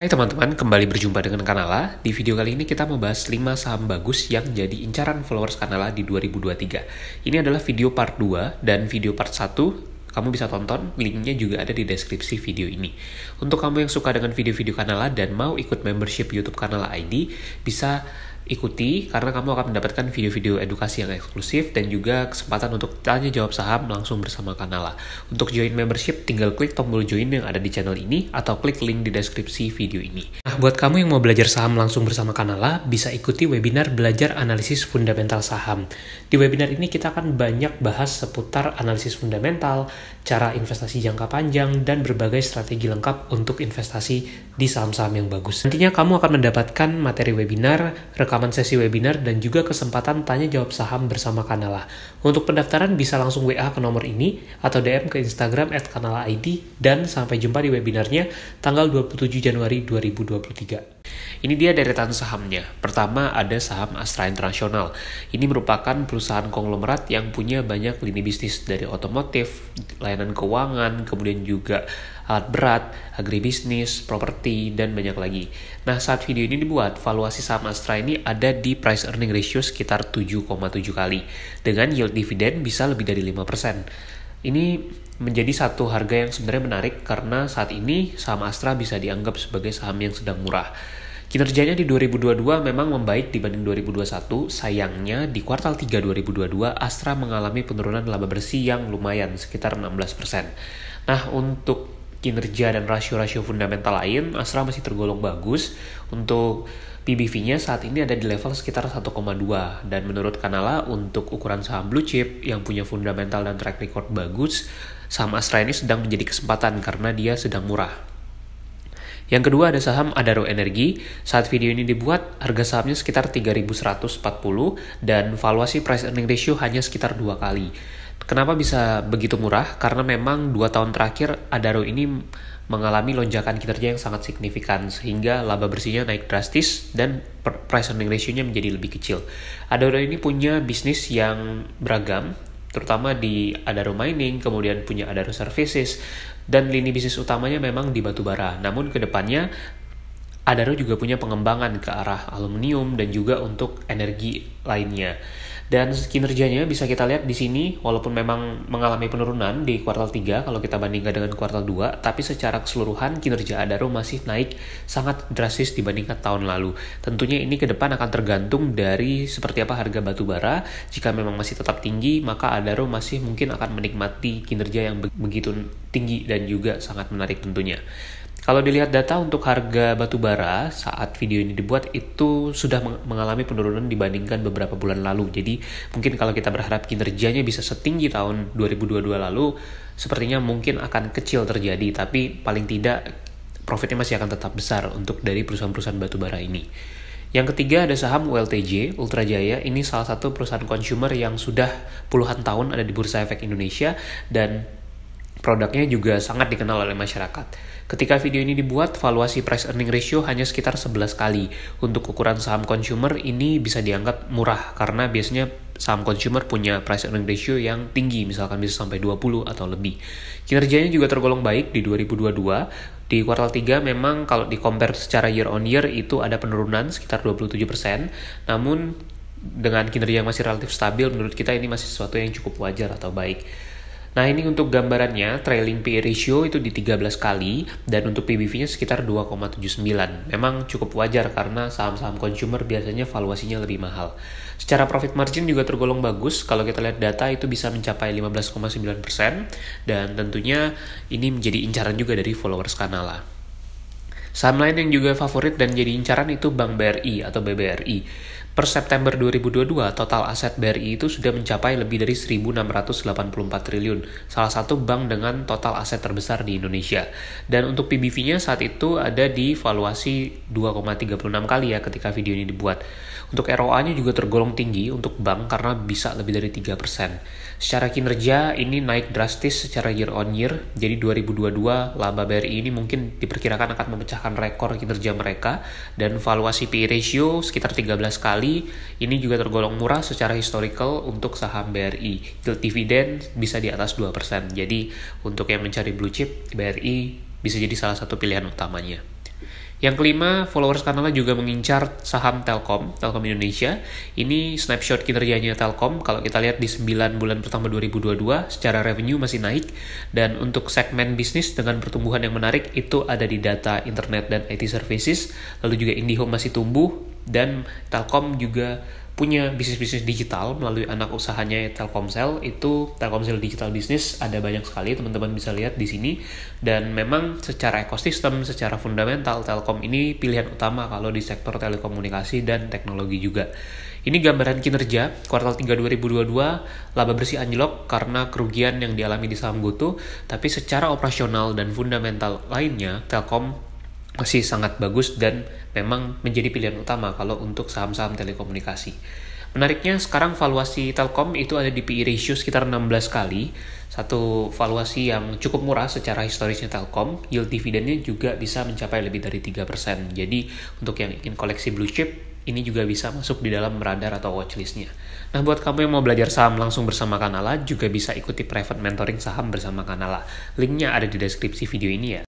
Hai teman-teman, kembali berjumpa dengan Kanala. Di video kali ini kita membahas 5 saham bagus yang jadi incaran followers Kanala di 2023. Ini adalah video part 2 dan video part 1 kamu bisa tonton, linknya juga ada di deskripsi video ini. Untuk kamu yang suka dengan video-video Kanala dan mau ikut membership YouTube Kanala ID, bisa ikuti karena kamu akan mendapatkan video-video edukasi yang eksklusif dan juga kesempatan untuk tanya jawab saham langsung bersama Kanala. Untuk join membership, tinggal klik tombol join yang ada di channel ini atau klik link di deskripsi video ini. Nah, buat kamu yang mau belajar saham langsung bersama Kanala, bisa ikuti webinar belajar analisis fundamental saham. Di webinar ini kita akan banyak bahas seputar analisis fundamental, cara investasi jangka panjang, dan berbagai strategi lengkap untuk investasi di saham-saham yang bagus. Nantinya kamu akan mendapatkan materi webinar, rekaman sesi webinar, dan juga kesempatan tanya jawab saham bersama Kanala. Untuk pendaftaran bisa langsung WA ke nomor ini atau DM ke Instagram @kanalaid, dan sampai jumpa di webinarnya tanggal 27 Januari 2023. Ini dia deretan sahamnya. Pertama ada saham Astra International. Ini merupakan perusahaan konglomerat yang punya banyak lini bisnis dari otomotif, layanan keuangan, kemudian juga alat berat, agribisnis, properti, dan banyak lagi. Nah, saat video ini dibuat, valuasi saham Astra ini ada di price earning ratio sekitar 7,7 kali. Dengan yield dividen bisa lebih dari 5%. Ini menjadi satu harga yang sebenarnya menarik karena saat ini saham Astra bisa dianggap sebagai saham yang sedang murah. Kinerjanya di 2022 memang membaik dibanding 2021, sayangnya di kuartal 3 2022 Astra mengalami penurunan laba bersih yang lumayan, sekitar 16%. Nah, untuk kinerja dan rasio-rasio fundamental lain, Astra masih tergolong bagus. Untuk PBV-nya saat ini ada di level sekitar 1,2, dan menurut Kanala untuk ukuran saham blue chip yang punya fundamental dan track record bagus, saham Astra ini sedang menjadi kesempatan karena dia sedang murah. Yang kedua ada saham Adaro Energi. Saat video ini dibuat, harga sahamnya sekitar 3.140 dan valuasi price earning ratio hanya sekitar 2 kali. Kenapa bisa begitu murah? Karena memang 2 tahun terakhir Adaro ini mengalami lonjakan kinerja yang sangat signifikan sehingga laba bersihnya naik drastis dan price earning ratio-nya menjadi lebih kecil. Adaro ini punya bisnis yang beragam, terutama di Adaro Mining, kemudian punya Adaro Services, dan lini bisnis utamanya memang di batubara. Namun kedepannya Adaro juga punya pengembangan ke arah aluminium dan juga untuk energi lainnya. Dan kinerjanya bisa kita lihat di sini, walaupun memang mengalami penurunan di kuartal 3 kalau kita bandingkan dengan kuartal 2, tapi secara keseluruhan kinerja Adaro masih naik sangat drastis dibandingkan tahun lalu. Tentunya ini ke depan akan tergantung dari seperti apa harga batubara. Jika memang masih tetap tinggi, maka Adaro masih mungkin akan menikmati kinerja yang begitu tinggi dan juga sangat menarik tentunya. Kalau dilihat data untuk harga batubara saat video ini dibuat itu sudah mengalami penurunan dibandingkan beberapa bulan lalu. Jadi mungkin kalau kita berharap kinerjanya bisa setinggi tahun 2022 lalu, sepertinya mungkin akan kecil terjadi, tapi paling tidak profitnya masih akan tetap besar untuk dari perusahaan-perusahaan batubara ini. Yang ketiga ada saham ULTJ, Ultra Jaya. Ini salah satu perusahaan consumer yang sudah puluhan tahun ada di Bursa Efek Indonesia dan produknya juga sangat dikenal oleh masyarakat. Ketika video ini dibuat, valuasi price earning ratio hanya sekitar 11 kali. Untuk ukuran saham consumer ini bisa dianggap murah karena biasanya saham consumer punya price earning ratio yang tinggi, misalkan bisa sampai 20 atau lebih. Kinerjanya juga tergolong baik di 2022. Di kuartal 3 memang kalau di-compare secara year on year itu ada penurunan sekitar 27%. Namun dengan kinerja yang masih relatif stabil, menurut kita ini masih sesuatu yang cukup wajar atau baik. Nah, ini untuk gambarannya, trailing PE ratio itu di 13 kali, dan untuk PBV-nya sekitar 2,79. Memang cukup wajar karena saham-saham consumer biasanya valuasinya lebih mahal. Secara profit margin juga tergolong bagus, kalau kita lihat data itu bisa mencapai 15,9%, dan tentunya ini menjadi incaran juga dari followers Kanala. Saham lain yang juga favorit dan jadi incaran itu Bank BRI atau BBRI. Per September 2022, total aset BRI itu sudah mencapai lebih dari 1.684 triliun, salah satu bank dengan total aset terbesar di Indonesia. Dan untuk PBV-nya saat itu ada di valuasi 2,36 kali ya ketika video ini dibuat. Untuk ROA-nya juga tergolong tinggi untuk bank karena bisa lebih dari 3%. Secara kinerja ini naik drastis secara year on year, jadi 2022 laba BRI ini mungkin diperkirakan akan memecahkan rekor kinerja mereka, dan valuasi PE ratio sekitar 13 kali, ini juga tergolong murah secara historical untuk saham BRI. Yield dividen bisa di atas 2%, jadi untuk yang mencari blue chip, BRI bisa jadi salah satu pilihan utamanya. Yang kelima, followers Kanala juga mengincar saham Telkom Indonesia. Ini snapshot kinerjanya Telkom. Kalau kita lihat di 9 bulan pertama 2022, secara revenue masih naik. Dan untuk segmen bisnis dengan pertumbuhan yang menarik, itu ada di data internet dan IT services. Lalu juga IndiHome masih tumbuh. Dan Telkom juga punya bisnis-bisnis digital melalui anak usahanya Telkomsel. Itu Telkomsel Digital Business, ada banyak sekali, teman-teman bisa lihat di sini. Dan memang secara ekosistem, secara fundamental, Telkom ini pilihan utama kalau di sektor telekomunikasi dan teknologi juga. Ini gambaran kinerja kuartal 3 2022, laba bersih anjlok karena kerugian yang dialami di saham GoTo, tapi secara operasional dan fundamental lainnya, Telkom masih sangat bagus dan memang menjadi pilihan utama kalau untuk saham-saham telekomunikasi. Menariknya sekarang valuasi Telkom itu ada di PE ratio sekitar 16 kali, satu valuasi yang cukup murah secara historisnya Telkom. Yield dividennya juga bisa mencapai lebih dari 3%. Jadi untuk yang ingin koleksi blue chip, ini juga bisa masuk di dalam radar atau watchlistnya. Nah, buat kamu yang mau belajar saham langsung bersama Kanala, juga bisa ikuti private mentoring saham bersama Kanala. Linknya ada di deskripsi video ini ya.